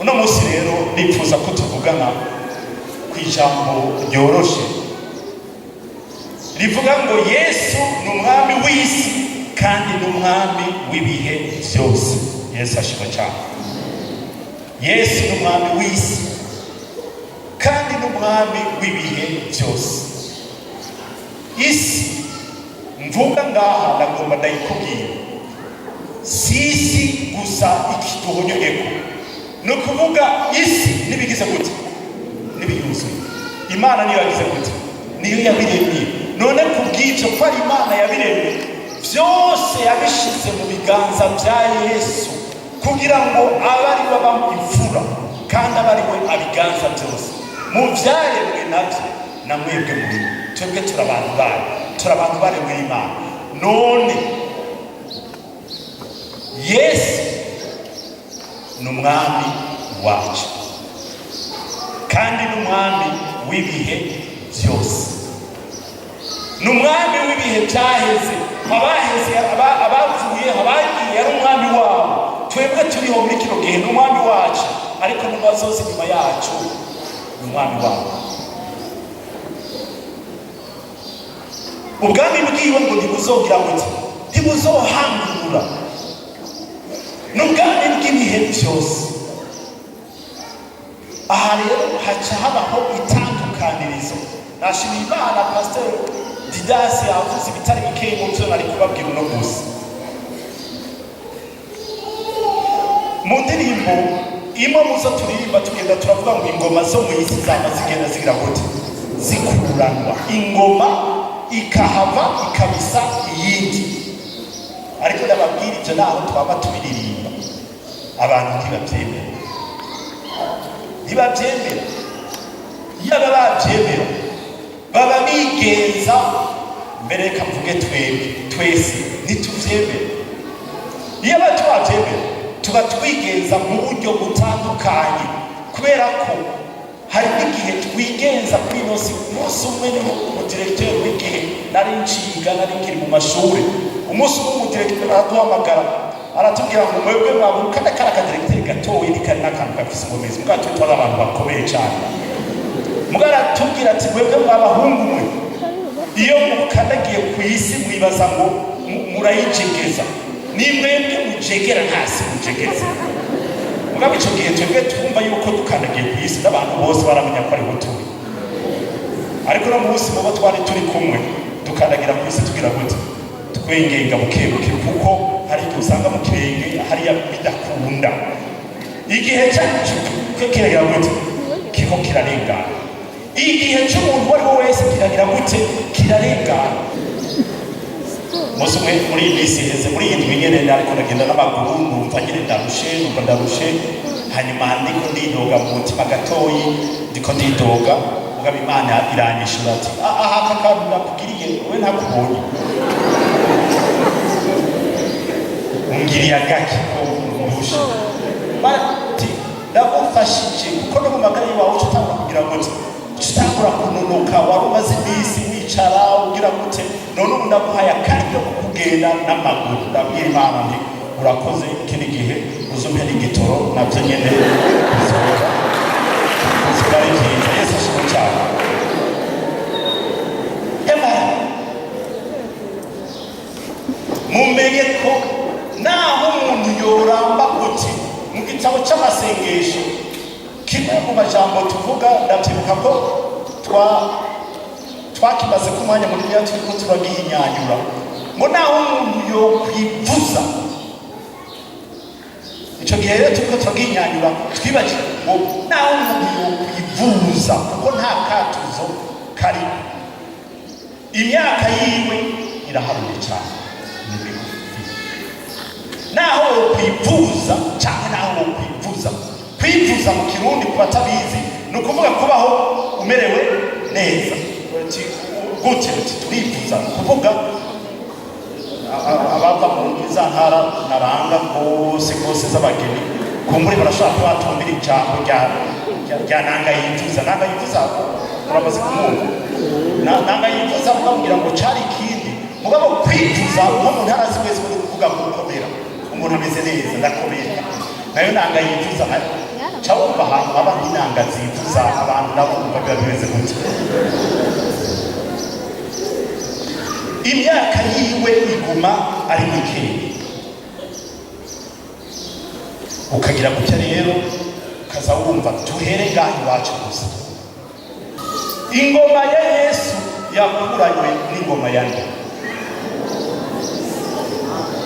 uno munsi rero nipfuza ko tuvugana ku ijambo ryoroshe rivuga ngo Yesu ni umwami w'isi kandi ni umwami w'ibihe byose. Yesu ashimwe cyane. Yesu ni umwami w'isi kandi ni umwami w'ibihe byose. Isi mvuga ngaha nagomba ndayikubwira si isi gusa ikituhonyeko, no kuvuga isi nibigize gute nibiyuzuye. Imana niyo yagize gute, niyo yabiremye. None kubw'icyo ko ari Imana yabiremye byose yabishize mu biganza bya Yesu kugira ngo abe ari we bamwifura kandi abe ari we abiganza byose mu byaremwe nabyo na mwebwe muri twebwe turabantu bayo, turabantu baremwe Imana. None Yesu ni umwami wacu kandi ni umwami w'ibihe byose, ni umwami w'ibihe byaheze, abaheze abapfuye abagiye ari umwami wabo. Twebwe turiho muri kino gihe ni umwami wacu, ariko n'abazoza inyuma yacu ni umwami wabo. Ubwami bwiwe ngo ntibuzongera gute, ntibuzohangura. N'ubwami bw'ibihe byose. Aha rero haca habaho itandukanirizo. Nashimiye Imana Pastor Didasi yavuze ibitari bikeyi mu byo nari kubabwira uno munsi. Mu ndirimbo imwe muzo turirimba tugenda turavuga ngo ingoma zo mu isi zaba zigenda zigira gute, zikuranwa. Ingoma ikahava ikabisa iyindi. Ariko ndababwira ibyo naho twaba tubiririmba abantu ntibabyemera. Ntibabyemera. Yaba babyemera baba bigenza mbere. Reka mvuge twese ntitubyemera. Iyo batubabyemera tuba twigenza mu buryo butandukanye, kubera ko hari igihe twigenza kuri inosi. Umunsi umwe ni umudirekiteri w'igihe nari nshiga, nari nkiri mu mashuri. Umunsi umwe umudirekiteri araduhamagara aratubwira ngo mwebwe mwabuka kara kadirekiteri gatoye nikari n'akantu gafise ingomezi mugabo twitwa abantu bakomeye cyane. Mugabo aratubwira ati mwebwe mwabahungu mwe iyo mukandagiye ku isi mwibaza ngo murayijegeza, ni mwebwe mujegera ntasi mujegeza. Mugabo icyo gihe twebwe twumva yuko dukandagiye ku isi n'abantu bose baramenya ko ari turi. Ariko no munsi mubo twari turi kumwe dukandagira ku isi tugira gute, twengenga bukebuke, kuko hari igihe usanga mu kirenge hariya bidakunda. Igihe cyacu kiragira gute, kiko kirarengana. Igihe cy'umuntu wari we wese kiragira gute, kirarengana. Musi umwe muri iyi minsi iheze, muri iyi ndwi nyene ariko ndagenda n'amaguru numva nyine ndarushe, hanyuma ndiko ndidoga mu mutima gatoyi, ndiko ndidoga. Mugabo Imana iranyishura ati aha aka kantu nakugiriye we ntakubonye, ungiriye agaki kurusha. Bati ndagufashije kuko no mu magara yawe utangura kugira ngo utangura kununuka, wari umaze iminsi wicara ugira gute, none ubu ndaguhaye akanya ko kugenda n'amaguru. Ndabwira Imana nti urakoze, ikindi gihe uzumpe n'igitoro nabyo nyene bizoza zibari byiza. Yesu ashimwe cyane. Mumenye ko naho umuntu yoramba gute mu gitabo cy'amasengesho, kimwe mu majambo tuvuga ndabyibuka ko twakimaze ku mwanya muri bya turiko turagihinyanyura, ngo naho umuntu yokwivuza. Icyo gihe rero turiko turagihinyanyura twibagira ngo naho umuntu yokwivuza kuko nta katuzo kari, imyaka yiwe iraharuye cyane. Naho wokwivuza cyangwa naho wokwivuza, kwivuza mu Kirundi ku batabizi ni ukuvuga kubaho umerewe neza. Gute turivuza kuvuga abava mu za ntara naranga rwose z'abageni, kumbure barashobora kuba batumbira ijambo rya nanga yivuza. Nanga yivuza uramaze kumwumva, nanga yivuza mukabwira ngo cari ikindi. Mugabo kwivuza nko mu ntara zimwe zimwe kuvuga ngo ukomera, umuntu ameze neza ndakomera, nayo nanga yivuza cyabumva ahantu haba inanga zivuza abantu nabo bumva bimeze gutya. Imyaka yiwe iguma ari mikeya, ukagira gutya rero ukaza wumva tuhere ngaho iwacu gusa. Ingoma ya Yesu yakuranywe n'ingoma ya nde?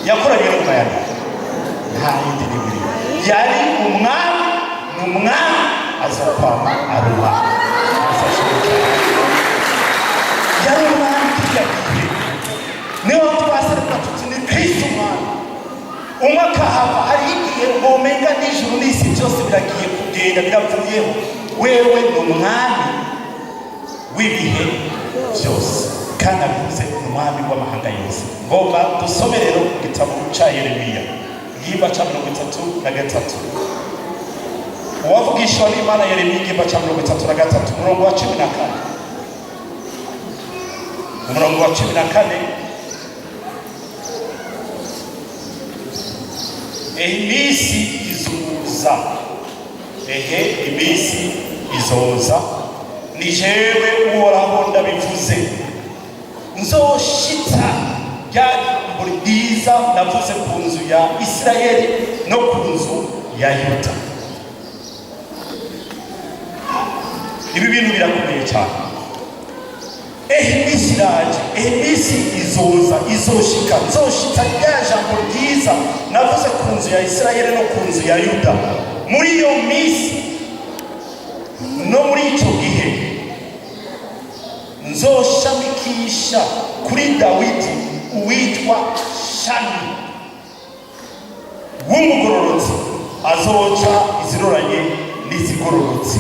Yakuranywe n'ingoma ya nde? Nta yindi n'ibiri. Yari umwami azakwama ari umwami. Yari umwami yagiye. Niyo twasarika tuti ni Kristo umwami. Umwaka hava hari igihe womenga n'ijuru n'isi byose biragiye kugenda biravuyeho. Wewe ni umwami w'ibihe byose kandi abivuze umwami w'amahanga yose. Ngomba dusome rero mu gitabo cya Yeremiya igihimba cya 33. Uwavugishwa n'Imana Yeremiya igihimba cya 33 umurongo wa 14. Umurongo wa 14. Iminsi izuza, iminsi izoza, ni jewe Uhoraho ndabivuze, nzoshitsa rya jambo ryiza navuze ku nzu ya Isirayeli no ku nzu ya Yuda. Ibi bintu birakomeye cyane. Iminsi iraje, iminsi izoza, izoshika, nzoshitsa rya jambo ryiza navuze ku nzu ya Isirayeli no ku nzu ya Yuda. Muri iyo minsi no muri icyo gihe nzoshamikisha kuri Dawidi uwitwa Shami w'umugororotsi, azoca iziroranye n'izigororotse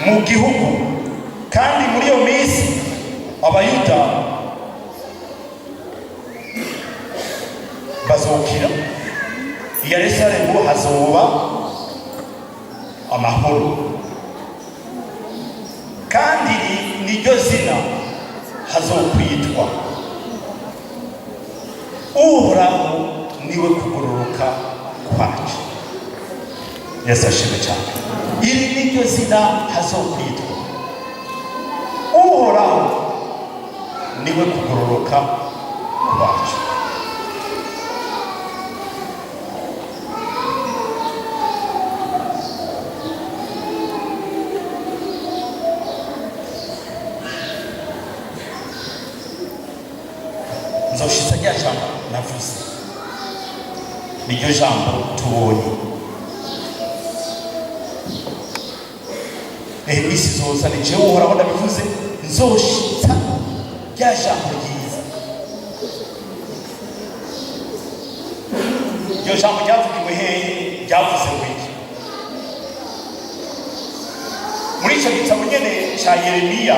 mu gihugu. Kandi muri iyo minsi Abayuda bazokira, i Yerusalemu hazoba amahoro. Kandi niryo zina hazokwitwa Uhoraho niwe kugororoka kwacu. Yesu ashimwe cyane. Iri niryo zina hazokwitwa Uhoraho niwe kugororoka kwacu. Nzoshitsa rya jambo navuze, niryo jambo tubonye. Iminsi izoza ni jewe Uhoraho ndabivuze, nzoshitsa rya jambo ryiza. Iryo jambo ryavugiwe hehe? Ryavuze ngo iki? Muri icyo gitabo nyene cya Yeremiya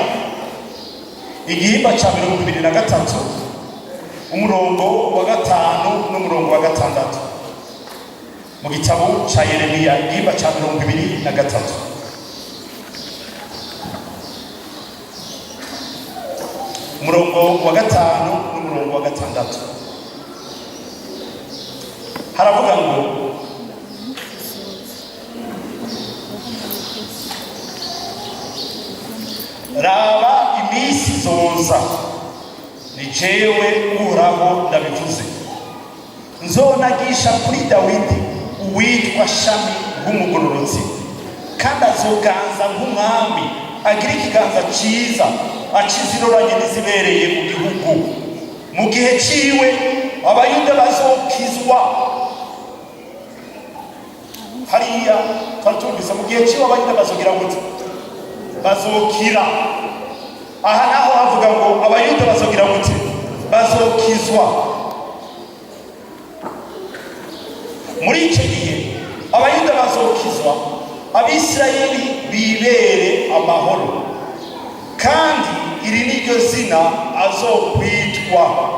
igihimba cya 23 umurongo wa 5 n'umurongo wa 6. Mu gitabo cya Yeremiya igihimba cya 23 umurongo wa 5 n'umurongo wa 6 haravuga ngo raba iminsi izoza, ni jewe Uhoraho ndabivuze, nzonagisha kuri Dawidi uwitwa Shami w'umugororotsi, kandi azoganza nk'umwami, agira ikiganza cyiza, akiziroranye n'izibereye mu gihugu. Mu gihe ciwe Abayuda bazokizwa. Hariya twatubise mu gihe ciwe Abayuda bazogira gute? Bazokira. Aha naho havuga ngo Abayuda bazogira gute? Bazokizwa. Muri icyo gihe Abayuda bazokizwa, Abisirayeli bibere amahoro. Kandi iri niryo zina azokwitwa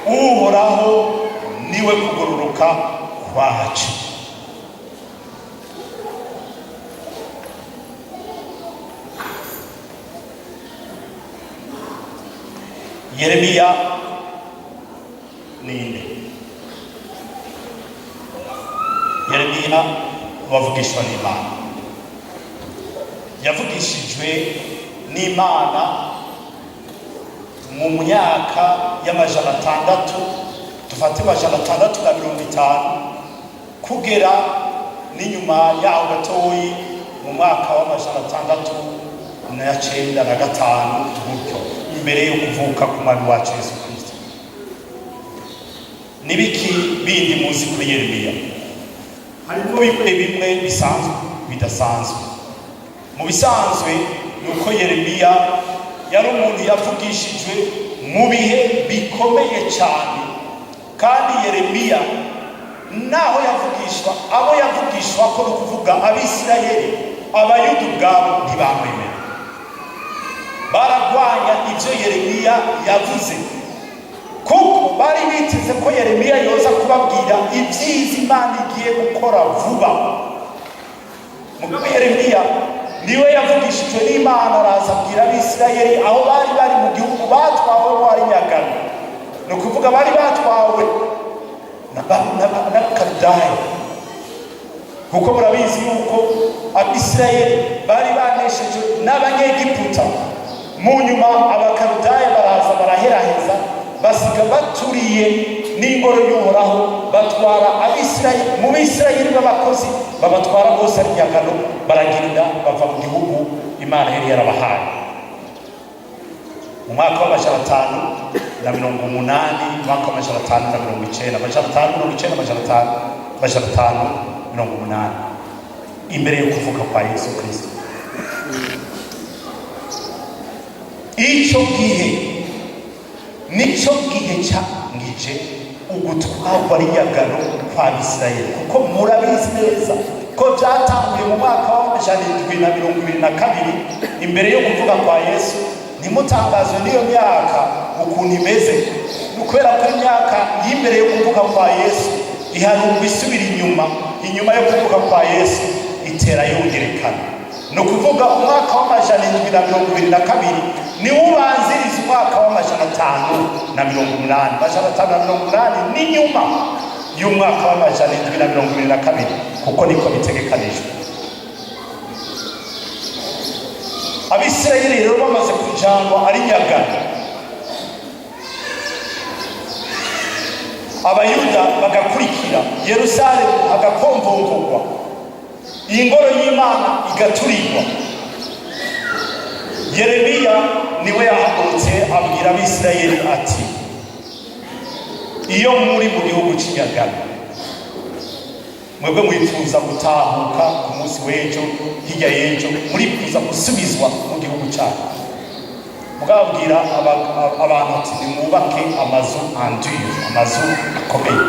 Uhoraho niwe kugororoka kwacu. Yeremiya ninde? Yeremiya wavugishwa n'Imana. Yavugishijwe n'Imana mu myaka y'amajana 600, dufate amajana 650 kugera n'inyuma yaho gatoyi mu mwaka w'amajana 695 gutyo, imbere yo kuvuka ku mwami wacu Yesu Kristo. Nibiki bindi muzi kuri Yeremiya? Harimo bimwe bisanzwe bidasanzwe. Mu bisanzwe nuko Yeremiya yari umuntu yavugishijwe mu bihe bikomeye cyane, kandi Yeremiya naho yavugishwa, abo yavugishwa ko kuvuga Abisirayeli, Abayuda ubwabo ntibamwemera. Baragwanya ibyo Yeremiya yavuze, kuko bari biteze ko Yeremiya yoza kubabwira ibyiza Imana igiye gukora vuba. Mugabo Yeremiya niwe yavugishijwe n'Imana, araza abwira Abisirayeli aho bari mu gihugu batwawe wari nyagano, no kuvuga bari batwawe n'Abakaldayi, kuko murabizi yuko Abisirayeli bari banesheje n'Abanyegiputa. Mu nyuma Abakaldayi baraza baraheraheza, basiga baturiye n'ingoro y'Uhoraho, batwara Abisirayeli, mu Bisirayeli b'abakozi babatwara bose ari nyagano, baragenda bava mu gihugu Imana yari yarabahaye. Mu mwaka w'amajana 580, mwaka w'amajana 590, amajana 580 imbere yo kuvuka kwa Yesu Kristo. Icyo gihe nicyo gihe cyangije ugutwarwa ari nyagano kwa Abisirayeli, kuko murabizi neza ko byatanguye mu mwaka w'amajana 722 imbere yo kuvuka kwa Yesu. Nimutangazwe n'iyo myaka ukuntu imeze, nukwera ko imyaka y'imbere yo kuvuka kwa Yesu iharumba isubira inyuma yo kuvuka kwa Yesu itera yongerekana. No kuvuga umwaka w'amajana 722 ni ubanziriza umwaka w'amajana 580. Amajana 580 ni nyuma y'umwaka w'amajana 722, kuko niko bitegekanijwe. Abisirayeli rero bamaze kujangwa ari nyagano, Abayuda bagakurikira, Yerusalemu hagakomvongorwa, ingoro y'Imana igaturirwa. Yeremiya niwe yahagurutse abwira Abisirayeli ati, iyo muri mu gihugu cy'inyagano, mwebwe mwifuza gutahuka ku munsi w'ejo, hirya y'ejo murifuza gusubizwa mu gihugu cyacu, mugabwira abantu ati nimwubake amazu anduye, amazu akomeye.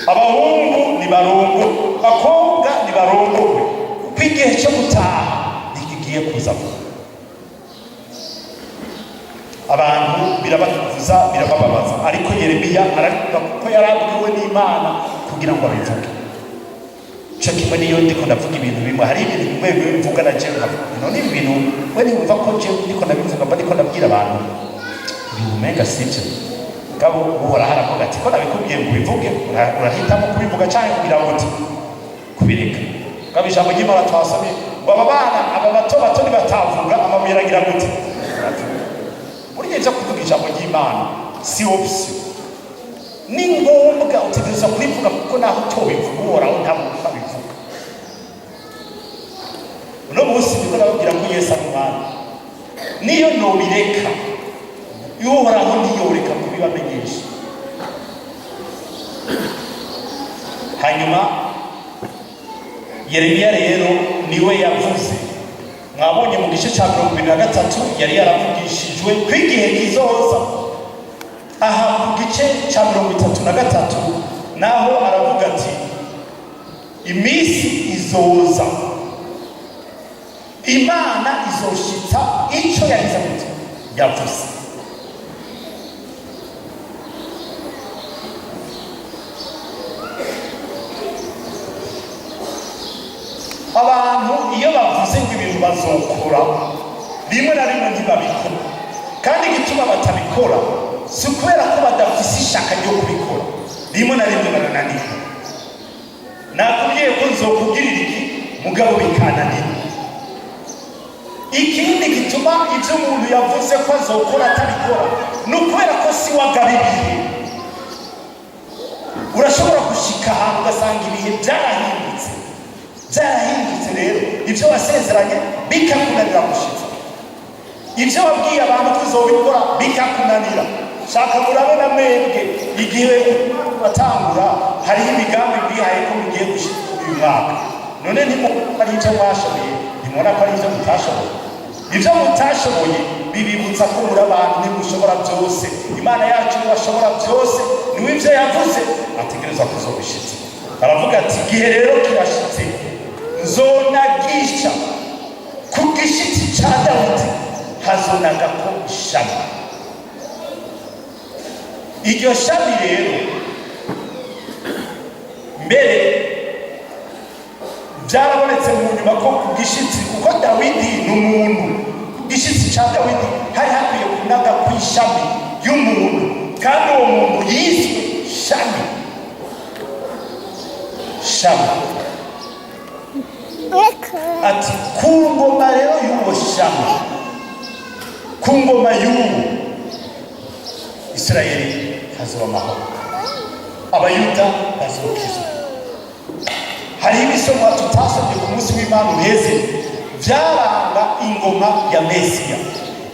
Abahungu nibarongorwe, abakobwa nibarongorwe, kuko igihe cyo gutaha ntikigiye kuza vuba. Abantu birabavuza, birabababaza, ariko Yeremiya aravuga kuko yarabwiwe n'Imana kugira ngo abivuge. Cyo kimwe niyo ndiko ndavuga ibintu bimwe, hari ibintu bimwe bivuga na jewe none ibintu we nimva ko jewe ndiko ndabivuga, mba ndiko ndabwira abantu ibintu mega sibyo. Gabo uhora haravuga ati ko nabikubwiye ngo bivuge, urahitamo kubivuga cyangwa kugira ngo kubireka. Gabo ijambo ry'Imana twasomye ngo aba bana aba bato batavuga, amabuye aragira gute? Uriye cyo kuvuga ijambo ry'Imana si option, ni ngombwa utegereza kubivuga, kuko naho utobivuga uhoraho ntabwo bivuga. Uno munsi niko nababwira ko Yesu ari Imana, niyo nobireka uhoraho ntiyoreka kubibamenyesha. Hanyuma Yeremiya rero niwe yavuze, mwabonye mu gice cya 23 yari yaravugishijwe ko igihe kizoza. Aha ku gice cya 33 naho aravuga ati iminsi izoza, Imana izoshitsa icyo yagize gute yavuze. Abantu iyo bavuze ngo ibintu bazokora, rimwe na rimwe ntibabikora, kandi igituma batabikora si ukubera ko badafise ishaka ryo kubikora, rimwe na rimwe barananirwa. nakubwiye ko nzokugirira iki mugabo bikananira. Ikindi gituma ibyo umuntu yavuze ko azokora atabikora ni ukubera ko si wagabibiye. Urashobora gushika ahantu ugasanga ibihe byarahindutse rero ibyo wasezeranye bikakunanira gushitsa, ibyo wabwiye abantu ko uzobikora bikakunanira. Shaka murabona mwebwe igihe batangura hariho imigambi bihaye ko mugiye gushitsa uyu mwaka, none ntimubona ari icyo mwashoboye, ntimubona ko ari icyo mutashoboye. Ibyo mutashoboye bibibutsa ko muri abantu ntimushobora byose. Imana yacu bashobora byose, niwe ibyo yavuze ategereza kuzobishitsa. Aravuga ati igihe rero kirashitse nzonagisha ku gishitsi cya Dawidi hazonaga ko ishami. Iryo shami rero mbere byarabonetse mu nyuma ko ku gishitsi, kuko Dawidi ni umuntu, ku gishitsi cya Dawidi hari hakwiye kunaga ku ishami y'umuntu, kandi uwo muntu yiswe shami. Ati ku ngoma rero y'uwo shami, ku ngoma y'uwo Isirayeli hazoba amahoro, abayuda bazokizwa. Hari ibisomwa tutasomye ku munsi w'Imana uheze byaranga ingoma ya Mesiya.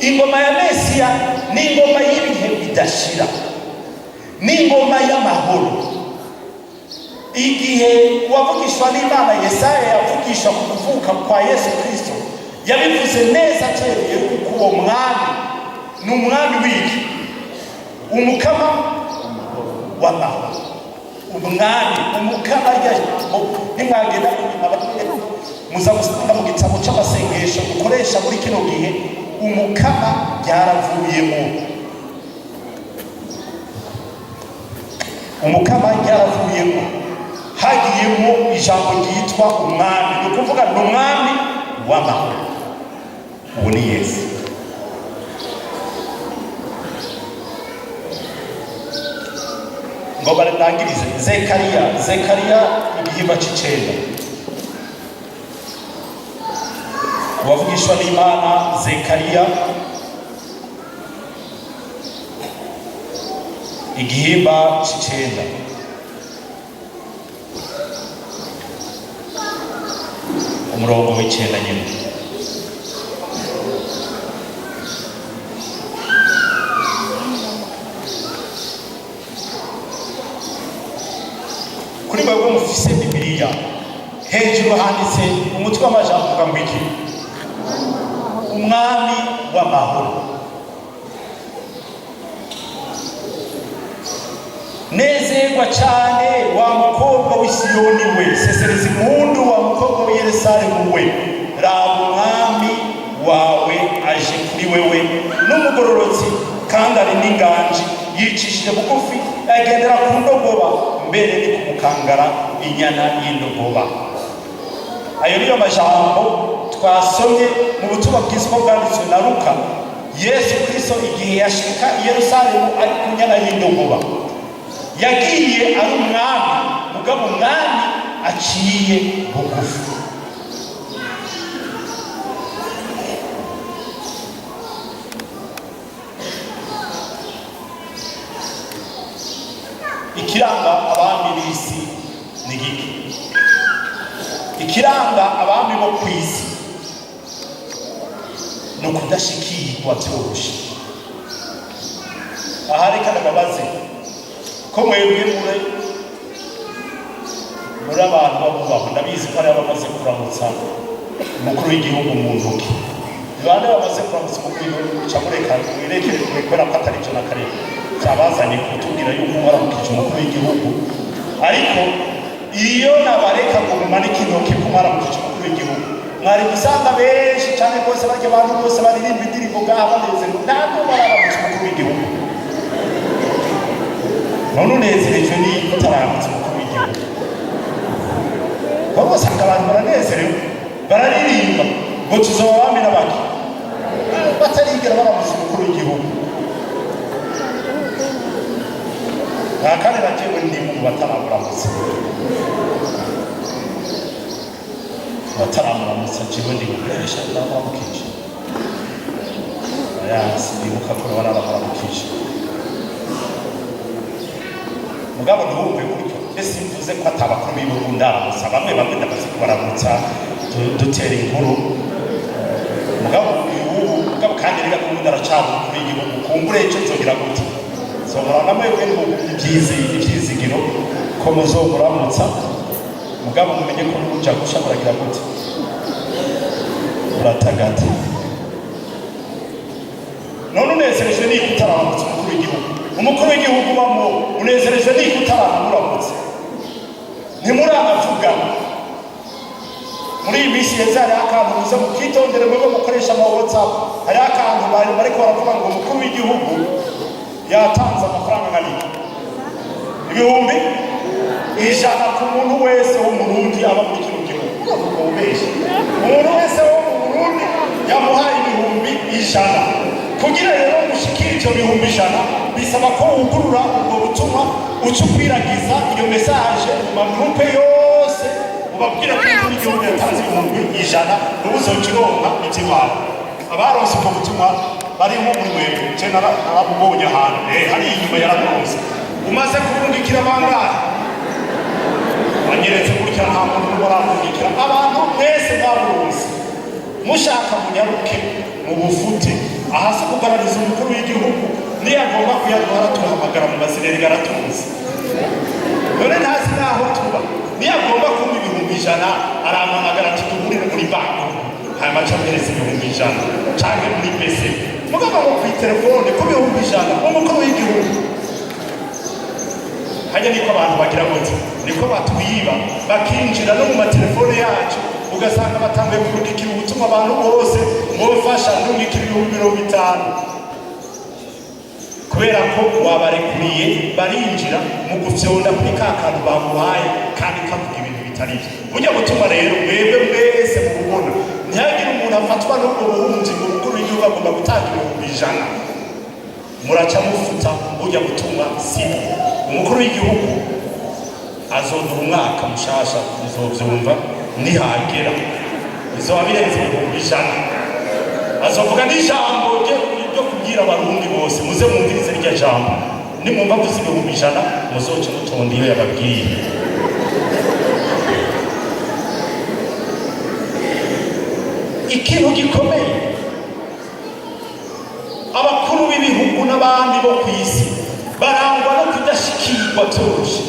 Ingoma ya Mesiya ni ingoma y'ibihe bidashira, ni ingoma y'amahoro. Igihe wavugishwa n'Imana Yesaya yavugisha ku kuvuka kwa Yesu Kristo, yabivuze neza cyane kuko uwo mwami ni umwami w'iki? Umukama w'amahoro. Umwami umukama nimwagenda muza gusanga mu gitabo cy'amasengesho dukoresha muri kino gihe, umukama yaravuyemo. Umukama yaravuyemo, hagiyemo ijambo ryitwa umwami, ni ukuvuga ni umwami w'amahoro. Uwo ni Yesu. ngo barangirize Zekariya igihimba c'icenda. Uwavugishwa n'Imana Zekariya igihimba c'icenda. Umurongo w'icenda nyine. Kuri bamwe mufise Bibiliya hejuru handitse umutwe w'amajambo uvuga ngo iki? Umwami w'amahoro. Nezerwa cyane wa mukobwa w'i Siyoni we, sesereza impundu wa mukobwa w'i Yerusalemu we, raba umwami wawe aje kuri wewe n'umugororotsi kandi ari n'inganji, yicishije bugufi agendera ku ndogoba, mbere ni kumukangara inyana y'indogoba. Ayo niyo majambo twasomye mu butumwa bwiza bwanditswe na Luka. Yesu Kristo igihe yashika i Yerusalemu ari ku nyana y'indogoba, yagiye ari umwami, mugabo umwami aciye bugufi. Ikiranga abami b'isi ni giki? Ikiranga abami bo ku isi ni ukudashikirwa byoroshe. Aha reka ndababaze ko mwebwe muri abantu babubaho, ndabizi ko ari abamaze kuramutsa umukuru w'igihugu mu ntoki. Bande bamaze kuramutsa umukuru w'igihugu cyamureka mwirekere kubera ko atari cyo na kare cyabazanye kutubwira yuko waramukije umukuru w'igihugu. Ariko iyo nabareka ngo mumanike intoki ko mwaramukije umukuru w'igihugu, mwari gusanga benshi cyane rwose barya abantu bose baririmba indirimbo ngaha banezerewe, ntabwo bararamutse umukuru w'igihugu. None unezerejwe n'iki utaramutse umukuru w'igihugu? Baba basanga abantu baranezerewe, bararirimba ngo tuzoba abami n'abaki, batarigera baramutse umukuru w'igihugu. Kandi bagiye ndi mu bataramuramutse. bataramutsa jewe ndi gukoresha n'abamukije ndibuka ko barabaramukije mugabo ntiwumve gutyo ese mvuze ko atabakuru b'ibihugu ndaramutsa bamwe ndamaze kubaramutsa dutera inkuru mugabo kandi reka ko ndaracana kuri igihugu kumbure icyo nzogira gute nzobora namwebwe ibyizigiro ko muzomuramutsa mugabo mumenye ko n'ubuja gusha muragira gute uratagata none unezerejwe n'iko utaramutse umukuru w'igihugu bamo unezerejwe n'iko utaramutse ntimuranavugana muri iyi minsi heza hariho akantu muze mukitondere mwebwe mukoresha ama WhatsApp hariho akantu bariko baravuga ngo umukuru w'igihugu yatanze amafaranga angana ibihumbi ijana ku muntu wese w'umurundi aba muri kino gihugu umuntu wese wo mu Burundi yamuhaye ibihumbi ijana kugira rero mushikire ivyo bihumbi ijana bisaba ko wugurura ubwo butumwa uca ukwiragiza iyo mesaje mu magrupe yose ubabwira ko umukuru w'igihugu yatanze ibihumbi ijana n'ubuzokironka ivy'imana abaronse ubwo butumwa bari nko muri mwebwe je narabubonye ahantu hari inyuma yararonse umaze kurungikira bangahe banyeretse gutya nta muntu baramurikira abantu mwese baburonse mushaka munyaruke mu bufute ahasi kugaragaza umukuru w'igihugu niyo agomba kuyatwara tuhamagara mu mazirere garatunze none ntazi naho tuba niyo agomba kumva ibihumbi ijana arampamagara tuduhurire muri banki hanyuma acamereza ibihumbi ijana canke muri pese mugabo ngo kw'iterefone ku bihumbi ijana umukuru w'igihugu hajya niko abantu bagira gute niko batwiba bakinjira no mu matelefone yacu ugasanga batanguye kurungikira ubutumwa abantu bose mubafasha ndungikira ibihumbi 50 kubera ko wabarekuriye barinjira mu gufyonda kuri ka kantu bamuhaye kandi kavuga ibintu bitari byo burya gutuma rero mwebwe mwese mubona ntihagire umuntu afatwa n'ubwo buhunzi ngo umukuru w'igihugu agomba gutanga ibihumbi ijana muraca mufuta burya gutuma sibo umukuru w'igihugu azodura umwaka mushasha muzovyumva nihagera bizoba birenze ibihumbi ijana azovuga n'ijambo ryo kubwira abarundi bose muze mwumvirize irya jambo nimwumva avuze ibihumbi ijana muzoce mutonda iyo yababwiye ikintu gikomeye abakuru b'ibihugu n'abandi bo ku isi barangwa no kudashikirwa byoroshye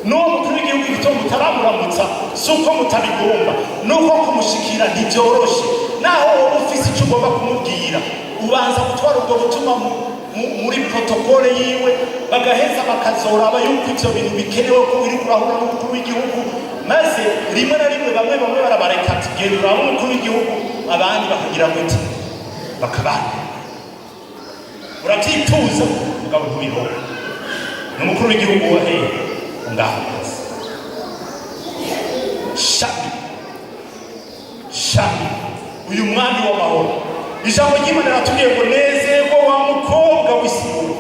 n'uwo mukuru w'igihugu gito mutaramuramutsa si uko mutabigomba n'uko kumushikira ntibyoroshe naho wowe ufise icyo ugomba kumubwira ubanza gutwara ubwo butuma muri protokole yiwe bagaheza bakazoraba yuko ivyo bintu bikenewe ko uri kurahura n'umukuru w'igihugu maze rimwe na rimwe bamwe barabareka ati genda uraba umukuru w'igihugu abandi bakagira gute bakabana urabyituza mugabo ntubibona n'umukuru w'igihugu wa hehe ngaho shami uyu mwami w'amahoro ijambo ry'Imana riratubwiye ngo nezerwa wa mukobwa w'Isiyoni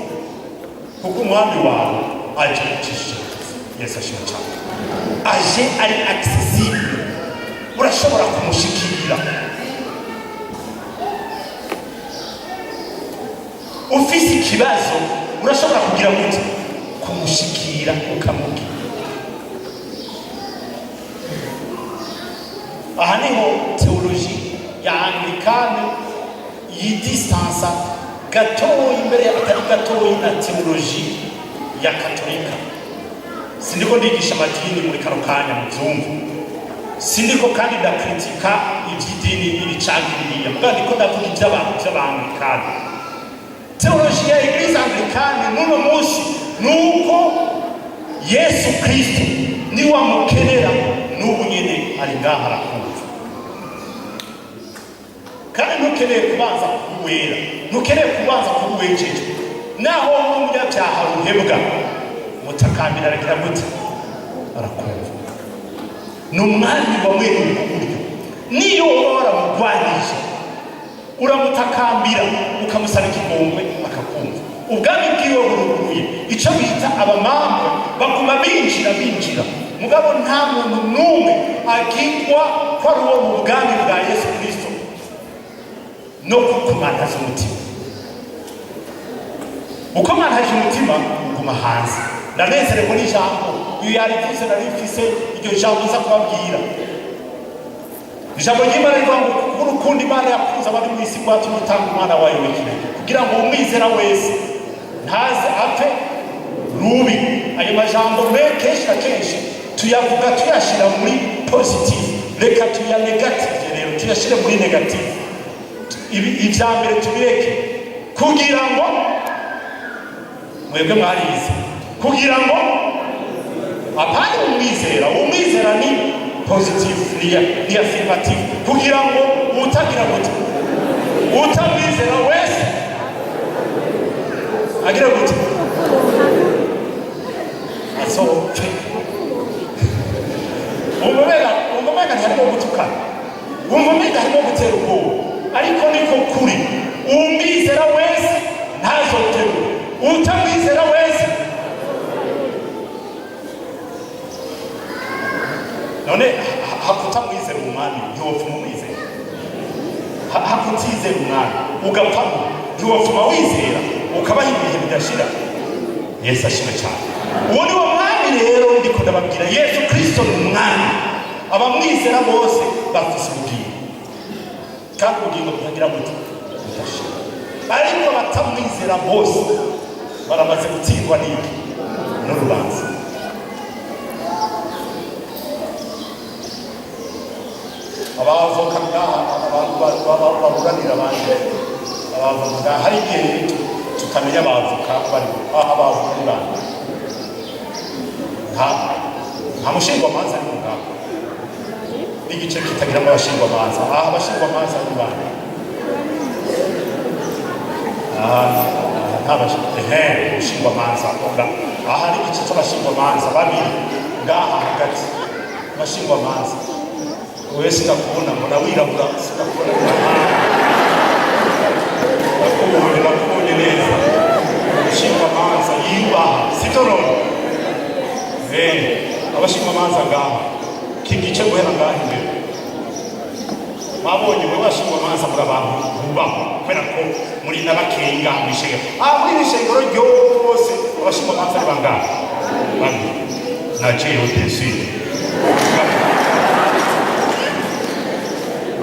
kuko umwami wawe aje ucishe Yesu ashimwe cyane aje ari accessible urashobora kumushikira ufise ikibazo urashobora kugira gute kumushikira ukamubwira aha niho teoloji ya anglikane yidistansa gatoyi imbere atari gatoyi na teoloji ya katolika sindiko ndigisha amadini muri kano kanya mu byumva sindiko kandi ndakritika iby'idini iri canke iriya mugabo ndiko ndavuga iby'abantu by'abanglikane teoloji ya Eglise anglikane n'uno munsi nuko Yesu Kristo ni wamukenera n'ubu nyene ari ngaha arakumva kandi ntukeneye kubanza kuwera ntukeneye kubanza kuwejeje naho umunyabyaha ruhebwa mutakambira aragira gute arakumva n'umwami wawe n'uburyo niyo waramugwanije uramutakambira ukamusaba ikigongwe akakumva ubwami bwiwe buruguruye. Icyo bita abamambwe baguma binjira mugabo nta muntu n'umwe agirwa ko ari uwo mu bwami bwa Yesu Kristo no kukumantaza umutima. Uko mantaje umutima uguma hanze. Ndanezerewe n'ijambo iyo yarivuze narifise iryo jambo nza kubabwira. Ijambo ry'Imana rivuga ngo urukundo Imana yakunze abari mu isi rwatumye itanga umwana wayo w'ikinege kugira ngo umwizera wese ntaze apfe rubi. Ayo majambo kenshi na kenshi tuyavuga tuyashira muri positive, reka tuya negative rero tuyashire muri negative. Ibya mbere tubireke kugira ngo mwebwe mwarize, kugira ngo apana umwizera ni positive, ni affirmative, kugira ngo utagira gute utamwizera wese agira gute asohoke. Umumega ntarimo gutukana, umumega harimo gutera ubwoba, ariko niko kuri. Umwizera wese ntazoterwe, utamwizera wese. None hakutamwizera umwami ntiwopfuma umwizera, hakutizera umwami ugapfamo ntiwopfuma wizera ukabaho ibihe bidashira. Yesu ashimwe cyane. Uwo ni wo mwami rero ndiko ndababwira. Yesu Kristo ni umwami. Abamwizera bose bafise ubugingo, kandi ubugingo butagira gute budashira. Ariko abatamwizera bose baramaze gutsindwa n'iki n'urubanza. Abavoka baburanira abandi, abavoka hari igihe tutamenya abavoka bari abavuga nta mushingwamanza ari mu ngabo n'igice kitagira abashingwamanza. Abashingwamanza ari bande? Umushingwamanza hari igice cy'abashingwamanza babiri ngaha hagati. Abashingwamanza wese ndakubona mbona wirabura, ndakubona nakubonye neza. Umushingwamanza yubaha sitororo. Abashingwamanza ngaha kigice guhera ngaha imbere babonye mwe bashingwamanza muri abantu bubahwa kubera ko muri n'abakeye ngaha mw'ishengero. Muri ishengero ryose abashingwamanza ari bangahe? Bane. Naciye utesire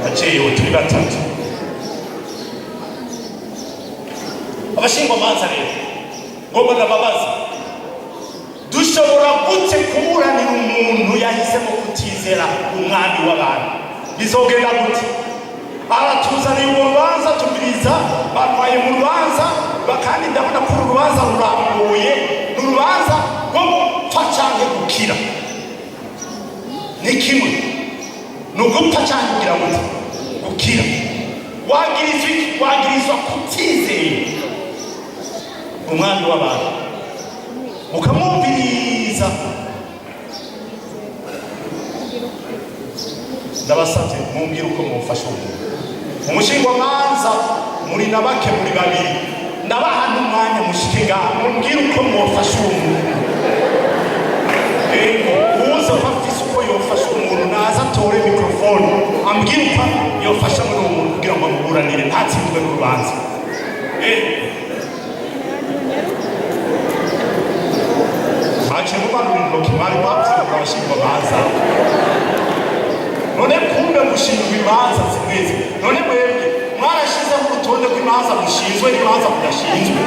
naciye turi batatu. Abashingwamanza rero ngomba ndababaza, dushobora gute kuburanira umuntu yahisemo kutizera umwami w'abantu? Bizogenda gute? Aratuzaniye urubanza tubiriza, batwaye mu rubanza, kandi ndabona ko urubanza rurambuye, urubanza rwo gupfa canke gukira. Ni kimwe, ni ugupfa canke kugira gute gukira. Wagirizwa kutizera umwami w'abantu, ukamwumviriza. Ndabasabye mumbwire uko mufasha umuntu. Umushingwamanza muri na bake muri babiri, ndabaha n'umwanya mushike ngaha mumbwire uko mufasha umuntu. Uza afise uko yofasha umuntu naza atore mikrofone ambwire uko yofasha muri uwo muntu kugira ngo amuburanire ntatsindwe n'urubanza. Kimari wapfa abashingwamanza. None kumbe mushinzwe imanza zimeze. None mwebwe mwarashizeho urutonde rw'imanza mushinzwe n'imanza mudashinzwe.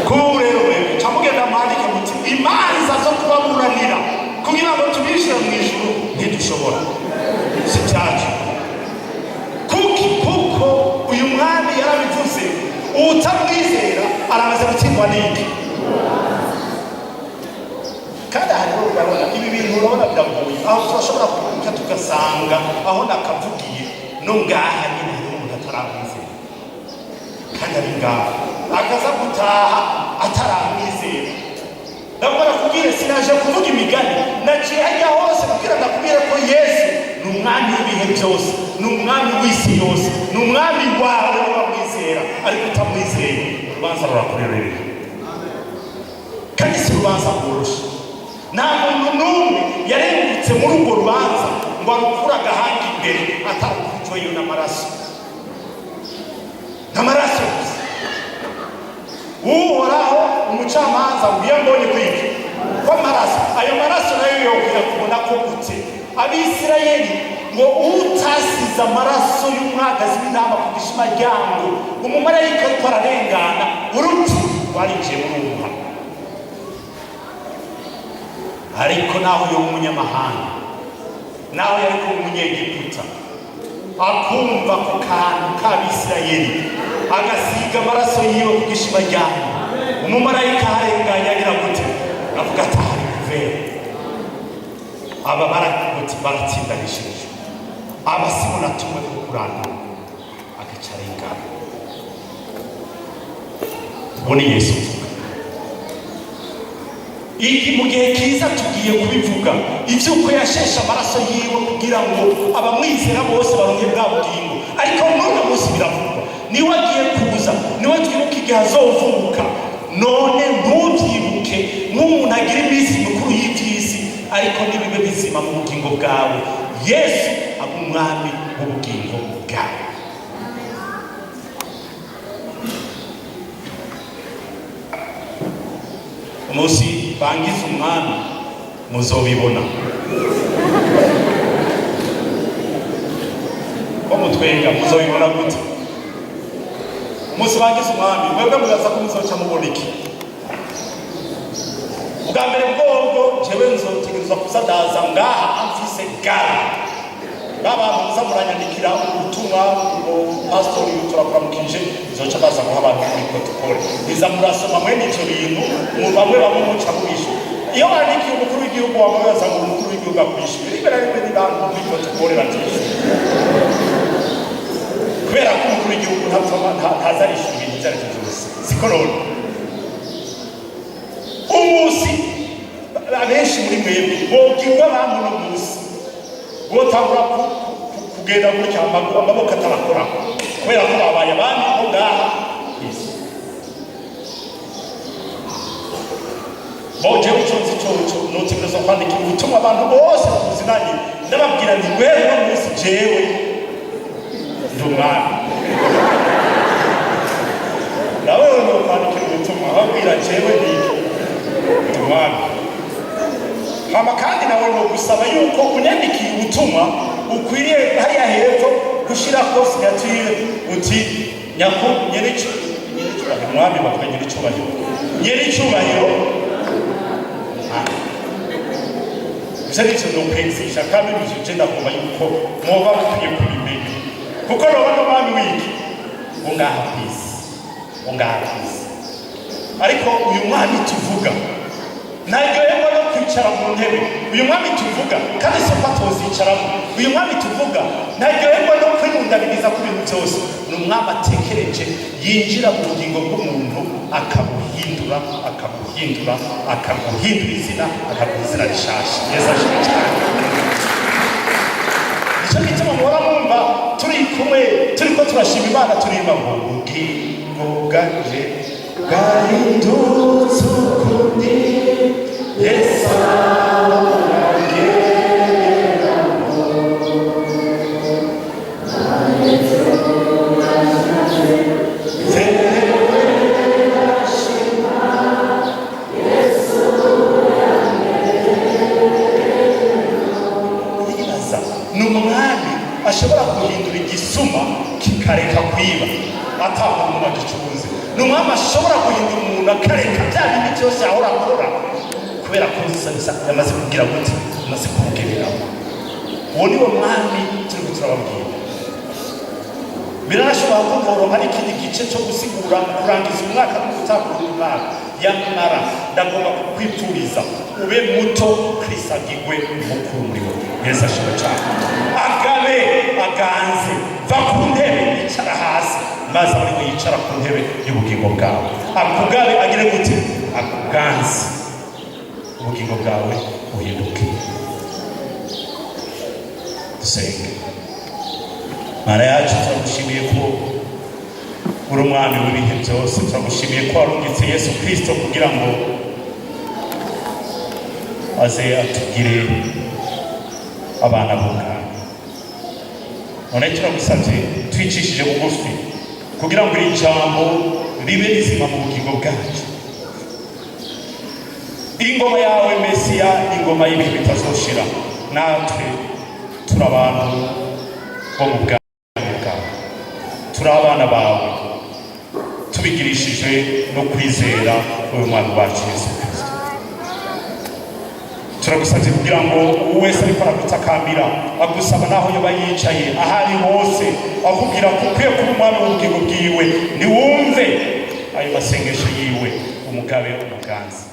Kure mwebwe camugenda mwandike muti imanza zo kubaburanira kugira ngo tubishire mu ijuru ntidushobora. Si cyacu. Kuko uyu mwami yarabivuze, utamwizera aramaze gutsindwa n'iki. Kandi hariho urabona ibi bintu urabona biragoye, aho turashobora kuvuga tugasanga aho nakavugiye no ngaha nyine umuntu ataramwizera, kandi ari ngaha akaza gutaha ataramwizera. Ndabona kubwire sinaje kuvuga imigani, naciye hajya hose kugira ndakubwire ko Yesu ni umwami w'ibihe byose, ni umwami w'isi yose, ni umwami wawe wamwizera. uramwizera ariko utamwizeye, urubanza rurakurerera. Kandi si urubanza rworoshye. Nta muntu n'umwe yarengutse muri urwo rubanza ngo arukure agahanga imbere atarukurikiweyo n'amaraso. N'amaraso gusa. Uhoraho umucamanza mbwiye mbonye kwiki kw'amaraso, ayo maraso nayo yokwiye kubona ko gute Abisirayeli ngo utasize amaraso y'umwagazi w'intama ku gishima ryango, umumarayika ariko ararengana, urupfu rwarinjiye muri uwo muhanda. Ariko naho yo umunyamahanga, naho yari ko umunyegiputa, akumva ku kantu k'Abisirayeli agasiga amaraso yiwe ku gishima ryango, umumarayika arenganya agira gute avuga ati hari kuvera. Aba baratsindanishije, aba sibo natumwe ko kurana agaca arengana. Ubone Yesu uvuga iki mu gihe kiza tugiye kubivuga ivyuko yashesha amaraso yiwe kugira ngo abamwizera bose baronke bwa bugingo. Ariko none munsi biravugwa niwe agiye kuza, niwe twibuka igihe azovuka. None ntuvyibuke nk'umuntu agira iminsi mikuru y'ivy'isi, ariko nibibe bizima mu bugingo bwawe. Yesu aba umwami w'ubugingo bwawe. Umunsi bangiza umwami muzobibona ko mutwenga, muzobibona gute? Umunsi bangiza umwami mwebwe muzaza ko muzoca mubona iki? Ubwa mbere bwobwo jewe nzotegerezwa kuzadaza ngaha amfise gare, baba muza muranyandikira ubutumwa ngo pastor turakuramukije, nzoca baza guha abantu kuri protocol, niza murasoma mwene icyo bintu mu bamwe bamuca mwisho. Iyo bandikiye umukuru w'igihugu wamubaza ngo umukuru w'igihugu akwishura, ibera rimwe n'abantu kuri protocol batisha, kubera ko umukuru w'igihugu ntazarishura ibintu byaricyo byose. Siko none umunsi abenshi muri mwebwe bogirwa abantu no munsi botangura kugenda gutya amaboko atarakora, kubera ko babaye abandi bo ngaha kwisi. Boje uconze icoco notegereza kwandikira ubutumwa abantu bose bakuzinanye, ndababwira nti wewe no munsi jewe ndi umwami. Nawe no kwandikira ubutumwa babwira jewe ndi umwami. Hama kandi nawe no gusaba yuko unyandikiye ubutumwa ukwiriye hariya hepfo gushirako signature uti nyako nyericubahiro umwami bakwe nyericubahiro icyo nokwensisha kandi bije ndagomba yuko mwoba mukwiye kubimenya, kuko nobona umwami wiki ungaha kwisi. Ariko uyu mwami tuvuga naryoherwa no kwicara mu ntebe. Uyu mwami tuvuga kandi si ko atozicaramo. Uyu mwami tuvuga naryoherwa no kwirundabiriza ku bintu byose. Ni umwami atekereje yinjira mu bugingo bw'umuntu akabuhindura izina, akaguha izina rishasha. Yesu ashimwe cyane. Nicyo gituma muhora mwumva turi kumwe turiko turashima Imana, turimba ngo ubugingo bwanje bwahindutse ukundi Yesu ashobora guhindura igisuma kikareka kwiba ataha umuntu agicuruze. Ni umwami ashobora guhindura umuntu akareka bya bindi byose ahora akora, kubera ko yamaze kugira gute, amaze kumugereraho. Uwo ni wo mwami turiko turababwira. Biranashobora ko ngoronka ari ikindi gice cyo gusigura kurangiza umwaka no gutangura umwaka. Yamara ndagomba kukwipfuriza ube muto, Kristo agigwe mukuru muri wowe. Yesu ashimwe cyane. Agabe aganze, va ku ntebe yicara hasi, maze ariwe yicara ku ntebe y'ubugingo bwawe. Akugabe agire gute, akuganze, ubugingo bwawe buhinduke. Dusenge. Mana yacu turagushimiye ko uri umwami w'ibihe byose. Turagushimiye ko warungitse Yesu Kristo kugira ngo aze atugire abana b'umwami. None turagusabye twicishije bugufi kugira ngo iri jambo ribe rizima mu bugingo bwacu. Ingoma yawe Mesiya, ingoma y'ibihe bitazoshira. Natwe turi abantu bo mu bwami bwawe, turi abana bawe, tubigirishije no kwizera uyu mwami wacu Yesu Kristo. Turagusabye kugira ngo uwese ariko aragutakambira agusaba naho yoba yicaye ahari hose akubwira ko ukwiye kuba umwami w'ubugingo bwiwe, niwumve ayo masengesho yiwe umugabe umuganzi.